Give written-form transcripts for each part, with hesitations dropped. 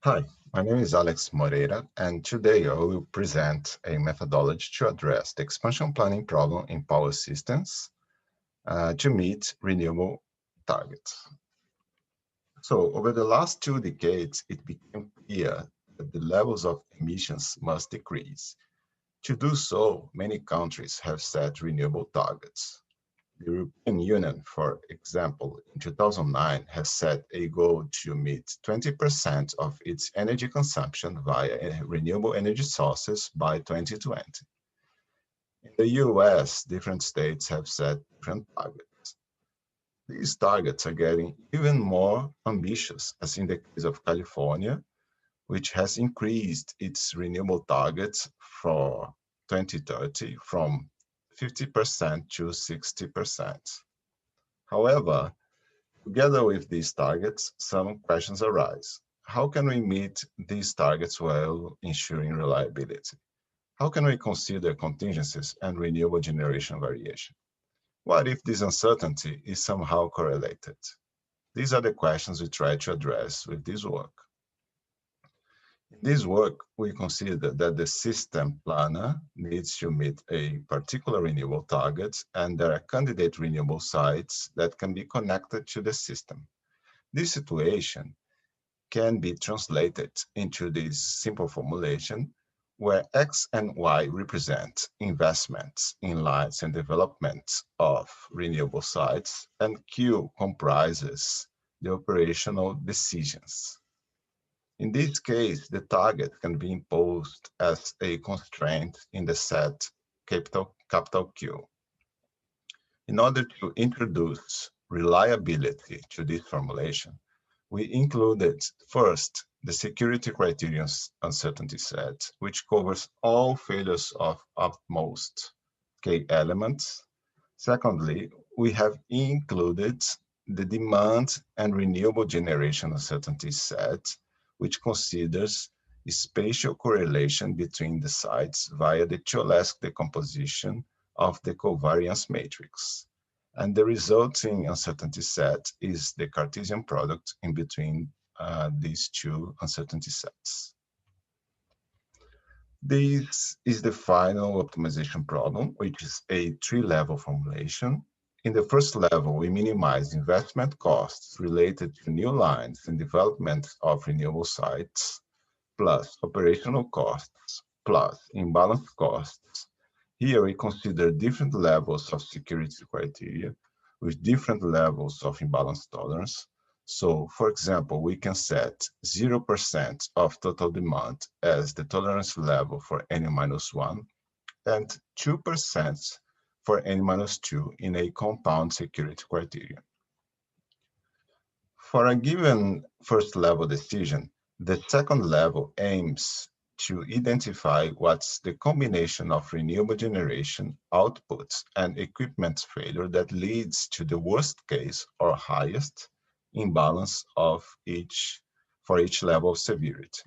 Hi, my name is Alex Moreira, and today I will present a methodology to address the expansion planning problem in power systems to meet renewable targets. So, over the last 2 decades, it became clear that the levels of emissions must decrease. To do so, many countries have set renewable targets. The European Union, for example, in 2009 has set a goal to meet 20% of its energy consumption via renewable energy sources by 2020. In the US, different states have set different targets. These targets are getting even more ambitious, as in the case of California, which has increased its renewable targets for 2030 from 50% to 60%. However, together with these targets, some questions arise. How can we meet these targets while ensuring reliability? How can we consider contingencies and renewable generation variation? What if this uncertainty is somehow correlated? These are the questions we try to address with this work. In this work, we consider that the system planner needs to meet a particular renewable target, and there are candidate renewable sites that can be connected to the system. This situation can be translated into this simple formulation where X and Y represent investments in lines and development of renewable sites, and Q comprises the operational decisions. In this case, the target can be imposed as a constraint in the set capital Q. In order to introduce reliability to this formulation, we included first the security criterion uncertainty set, which covers all failures of utmost K elements. Secondly, we have included the demand and renewable generation uncertainty set, which considers spatial correlation between the sites via the Cholesky decomposition of the covariance matrix. And the resulting uncertainty set is the Cartesian product in between these two uncertainty sets. This is the final optimization problem, which is a three-level formulation. In the first level, we minimize investment costs related to new lines and development of renewable sites, plus operational costs, plus imbalance costs. Here we consider different levels of security criteria with different levels of imbalance tolerance. So, for example, we can set 0% of total demand as the tolerance level for N-1 and 2% for N-2 in a compound security criteria. For a given first level decision, the second level aims to identify what's the combination of renewable generation, outputs, and equipment failure that leads to the worst case or highest imbalance of for each level of severity.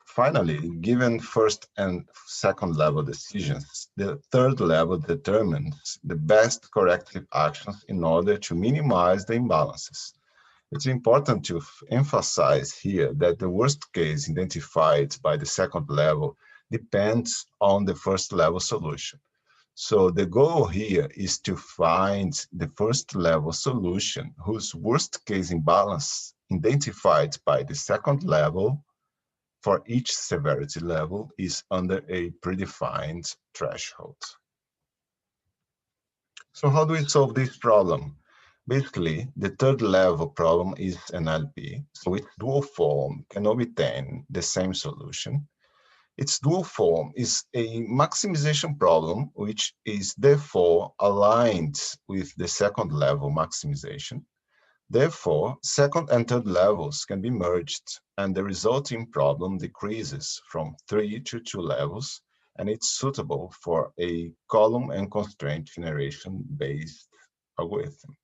Finally, given first and second level decisions, the third level determines the best corrective actions in order to minimize the imbalances. It's important to emphasize here that the worst case identified by the second level depends on the first level solution. So the goal here is to find the first level solution whose worst case imbalance identified by the second level for each severity level is under a predefined threshold. So how do we solve this problem? Basically, the third level problem is an LP, so its dual form can obtain the same solution. Its dual form is a maximization problem, which is therefore aligned with the second level maximization. Therefore, second and third levels can be merged, and the resulting problem decreases from 3 to 2 levels, and it's suitable for a column and constraint generation based algorithm.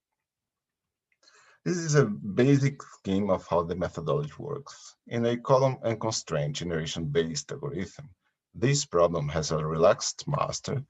This is a basic scheme of how the methodology works. In a column and constraint generation based algorithm, this problem has a relaxed master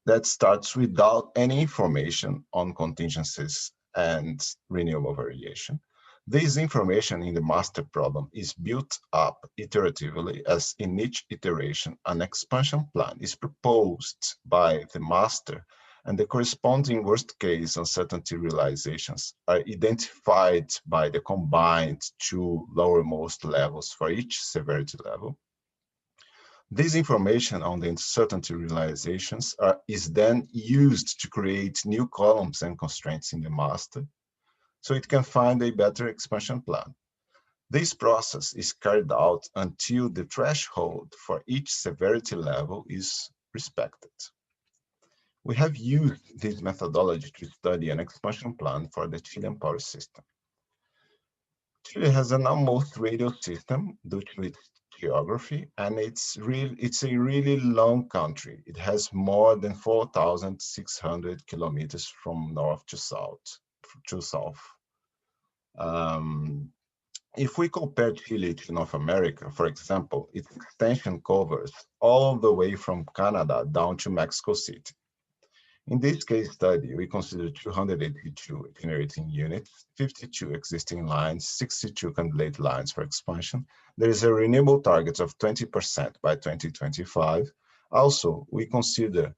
that starts without any information on contingencies and renewable variation. This information in the master problem is built up iteratively, as in each iteration, an expansion plan is proposed by the master, and the corresponding worst-case uncertainty realizations are identified by the combined two lowermost levels for each severity level. This information on the uncertainty realizations is then used to create new columns and constraints in the master, so it can find a better expansion plan. This process is carried out until the threshold for each severity level is respected. We have used this methodology to study an expansion plan for the Chilean power system. Chile has an almost radial system due to its geography, and it's a really long country. It has more than 4,600 kilometers from north to south. If we compare Chile to North America, for example, its extension covers all the way from Canada down to Mexico City. In this case study, we consider 282 generating units, 52 existing lines, 62 candidate lines for expansion. There is a renewable target of 20% by 2025. Also, we consider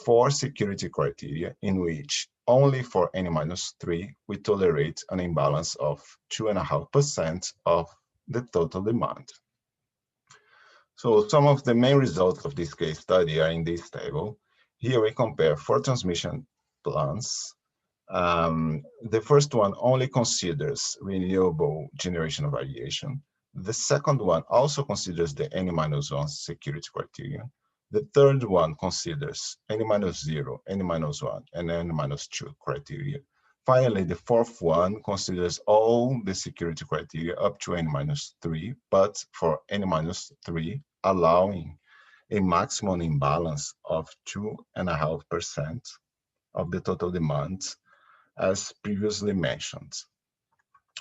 4 security criteria in which only for N-3 we tolerate an imbalance of 2.5% of the total demand. So some of the main results of this case study are in this table. Here we compare 4 transmission plans. The first one only considers renewable generation variation. The second one also considers the N-1 security criterion. The third one considers N-0, N-1, and N-2 criteria. Finally, the fourth one considers all the security criteria up to N-3, but for N-3, allowing a maximum imbalance of 2.5% of the total demand, as previously mentioned.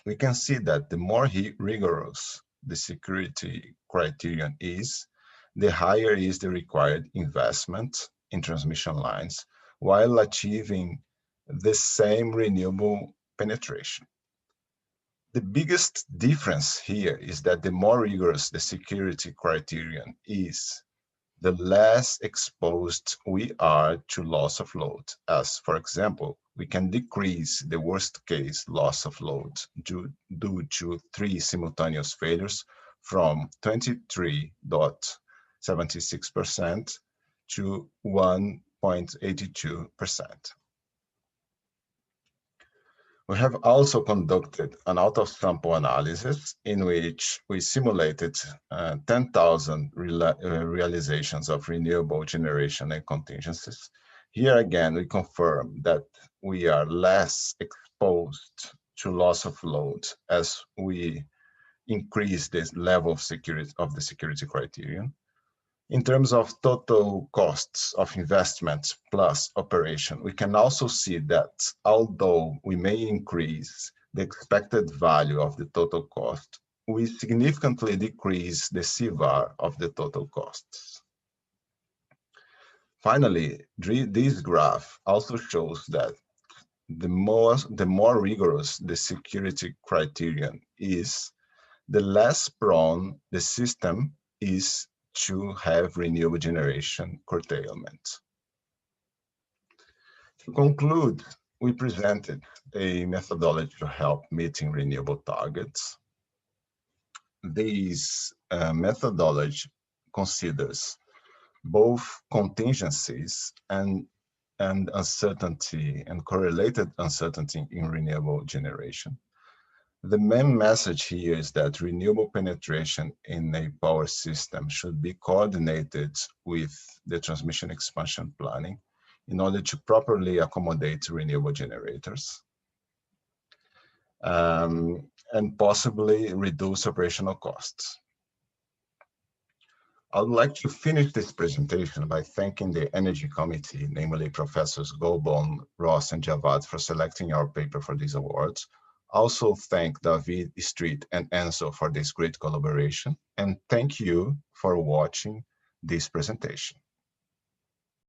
We can see that the more rigorous the security criterion is, the higher is the required investment in transmission lines while achieving the same renewable penetration. The biggest difference here is that the more rigorous the security criterion is, the less exposed we are to loss of load, as, for example, we can decrease the worst-case loss of load due to 3 simultaneous failures from 23.76% to 1.82%. We have also conducted an out-of-sample analysis in which we simulated 10,000 realizations of renewable generation and contingencies. Here again, we confirm that we are less exposed to loss of load as we increase this level of security of the security criterion. In terms of total costs of investment plus operation, we can also see that although we may increase the expected value of the total cost, we significantly decrease the CVAR of the total costs. Finally, this graph also shows that the more rigorous the security criterion is, the less prone the system is to have renewable generation curtailment. To conclude, we presented a methodology to help meeting renewable targets. This methodology considers both contingencies and uncertainty and correlated uncertainty in renewable generation. The main message here is that renewable penetration in a power system should be coordinated with the transmission expansion planning in order to properly accommodate renewable generators and possibly reduce operational costs. I would like to finish this presentation by thanking the Energy Committee, namely Professors Golbon, Ross, and Javad for selecting our paper for these awards. Also thank David, Street, and Enzo for this great collaboration, and thank you for watching this presentation.